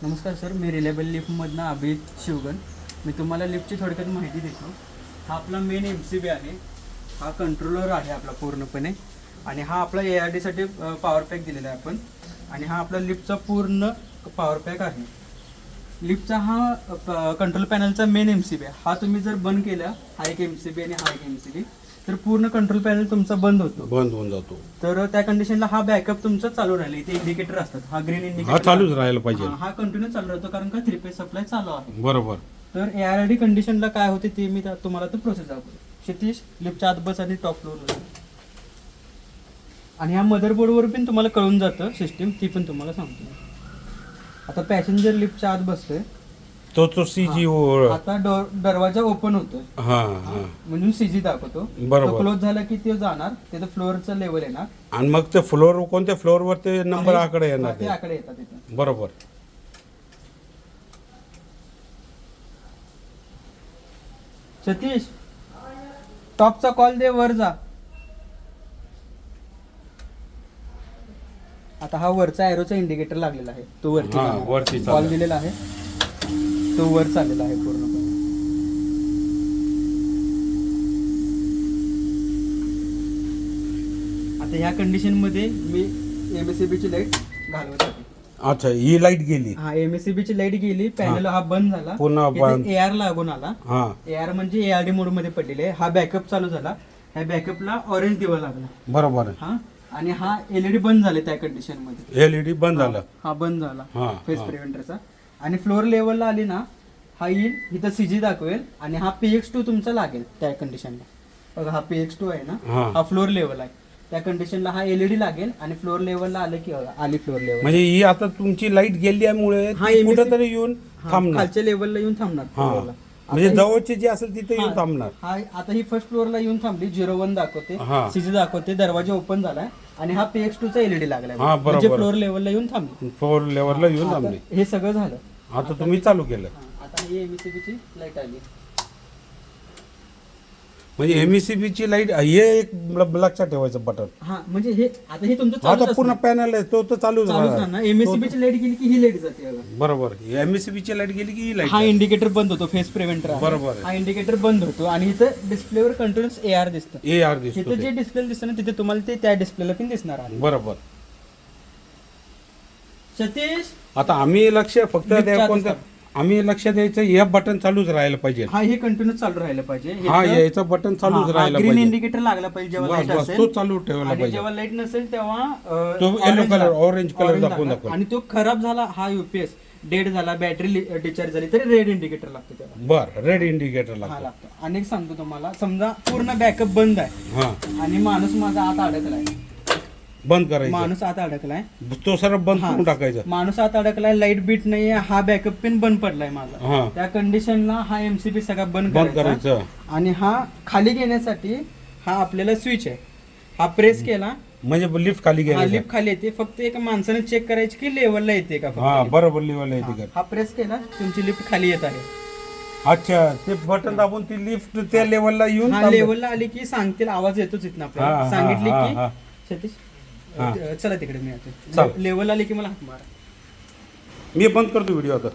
नमस्कार सर, मी रिलायबल लिफ्टमधनं अभिजित शिवगण. मी तुम्हाला लिफ्टची थोडक्यात माहिती देतो. हा आपला मेन MCB आहे. हा कंट्रोलर आहे आपला पूर्णपणे. आणि हा आपला ARDसाठी पॉवर पॅक दिलेला आहे आपण. आणि हा आपला लिफ्टचा पूर्ण पॉवर पॅक आहे. लिफ्टचा हा कंट्रोल पॅनलचा मेन MCB आहे. हा तुम्ही जर बंद केला, हा एक MCB आणि हा एक MCB, तर पूर्ण कंट्रोल पॅनल तुमचा बंद होतो, बंद होऊन जातो. तर त्या कंडिशनला हा बॅकअप तुमचा चालू राहील. इथे इंडिकेटर असतात, हा ग्रीन हा इंडिकेटर चालूच राहायला पाहिजे. हा कंटिन्यू चालू राहतो, कारण का 3 फेज सप्लाय चालू आहे. बरोबर. तर ARD कंडिशनला काय होते ते मी तुम्हाला तो प्रोसेस दाखवतो. क्षितिज लिफ्टच्या आत बस आणि टॉप फ्लोअर. आणि ह्या मदरबोर्डवर पण तुम्हाला कळून जातं सिस्टीम, ती पण तुम्हाला सांगतो. आता पॅसेंजर लिफ्टच्या आत बसतोय, तो CG आता दरवाजा ओपन होतोय, हा हा म्हणून CG दाखवतो. बरोबर. क्लोज झाला की ते जाणार, तिथं फ्लोअरचा लेवल येणार. आणि मग ते फ्लोअर, कोणत्या फ्लोअरवर ते नंबर आकडे येणार ते आकडे येतात तिथं. बरोबर. सतीश, टॉपचा कॉल दे, वर जा. आता हा वरचा एरोचा इंडिकेटर लागलेला आहे, तो वरती हा, वरती कॉल चालला. दिलेला आहे, तो वर चाललेला आहे पूर्णपणे. आता ह्या कंडिशन मध्ये मी MSCB ची लाईट घालवत आहे. अच्छा, ही लाईट गेली. हा, MSCB ची लाईट गेली, पॅनल हा बंद झाला, पुन्हा बंद. AR लागून आला. हा AR म्हणजे ARD मोड मध्ये पडलेले आहे. हा बॅकअप चालू झाला, ह्या बॅकअपला ऑरेंज दिवा लागला. बरोबर. हा, आणि हा LED बंद झाले त्या कंडिशन मध्ये. LED बंद झालं. हा बंद झाला हा, फेस हा. प्रिव्हेंटरचा. आणि फ्लोअर लेवलला आली ना, हा येईल इथं CG दाखवेल, आणि हा PX2 तुमचा लागेल त्या कंडिशनला. बघा, हा PX2 आहे ना, हा. हा फ्लोअर लेवल आहे. त्या कंडिशनला हा LED लागेल, आणि फ्लोअर लेवलला आलं की बघा, आली फ्लोअर लेवल. म्हणजे ही आता तुमची लाईट गेल्यामुळे हा, ती MSCB कुठेतरी येऊन थांबणार. खालच्या लेवलला येऊन थांबणार हा, floor ला. म्हणजे आता जवळची जी असेल तिथे येऊन हा, थांबणार. हा, आता ही फर्स्ट फ्लोअरला येऊन थांबली, 01 दाखवते, हा. CG दाखवते, दरवाजा ओपन झालाय, आणि हा PX2 चा LED लागलाय. हा, बरोबर. म्हणजे फ्लोअर लेवलला येऊन थांबली. फ्लोअर लेवलला येऊन आता थांबली. हे सगळं झालं. आता तुम्ही चालू केलं. हा, आता ही MSCB ची लाईट आली. म्हणजे MSCB ची लाईट हे एक लक्षात ठेवायचं बटन. हा, म्हणजे हे आता हे तुमचं आता चालूच पूर्ण असणार. पॅनल आहे तो तर चालूच चालूच राहणार. राहणार. MSCB ची लाईट गेली की ही लाईट जाते बघा. बरोबर. MSCB ची लाईट गेली की ही लाईट हा इंडिकेटर बंद होतो, फेस प्रिव्हेंटर आहे. बरोबर आहे. हा इंडिकेटर बंद होतो, आणि इथं डिस्प्लेवर कंटिन्युअस AR दिसतं. AR दिसतो तिथे जे ते. डिस्प्ले दिसतं ना, तिथे तुम्हाला ते त्या डिस्प्लेला पण दिसणार आहे. बरोबर. सतीश, आता आम्ही लक्ष फक्त Lift द्या च्या कोणतं, आतच आम्ही लक्ष द्यायचं हे बटन चालूच राहायला पाहिजे. हा, हे कंटिन्यू चालू राहिलं पाहिजे. हा, याचं बटन चालूच राहायला ग्रीन पाहिजे. इंडिकेटर लागला पाहिजे जेव्हा बस लाईट बस असेल, तो चालू ठेवायला आणि पाहिजे. जेव्हा लाईट नसेल तेव्हा तो येलो orange कलर, लागला. ऑरेंज कलर Orange दाखवून लागला. दाखवून. आणि तो खराब झाला, हा UPS डेड झाला, बॅटरी डिस्चार्ज झाली, तरी रेड इंडिकेटर लागतो तेव्हा. बर, रेड इंडिकेटर हा, लागतो. लागतो. आणि एक सांगतो तुम्हाला, समजा पूर्ण बॅकअप बंद आहे, हा, आणि माणूस माझा आत अडकलाय, बंद करायचं. माणूस आत अडकलाय, तो सरळ बंद हा. करून टाकायचं. माणूस आत अडकलाय, लाईट बीट नाहीये, हा बॅकअप पिन बंद पडलाय माझा, हा, त्या कंडिशनला हा MCB सगळा बंद बंद करायचा. करायचं. आणि हा खाली घेण्यासाठी हा आपल्याला स्विच आहे, हा प्रेस केला, म्हणजे लिफ्ट खाली हा गेली. लिफ्ट खाली येते. फक्त एका माणसाने चेक करायची की लेवलला येते का फक्त हा, lift. बरोबर लेवल आहे हा, तिकडे. हा प्रेस केला, तुमची लिफ्ट खाली येत आहे. अच्छा, ते बटन दाबून ती लिफ्ट त्या लेवलला येऊन हा, थांबते. लेवलला आली की सांगतील, आवाज येतोच इथनं हा, आपल्याला. हा, सांगितली हा, की हा. सतीश, हा. चला तिकडे मी चल. लेवल आली की मला हाक मारा. मी बंद करतो व्हिडिओ आता.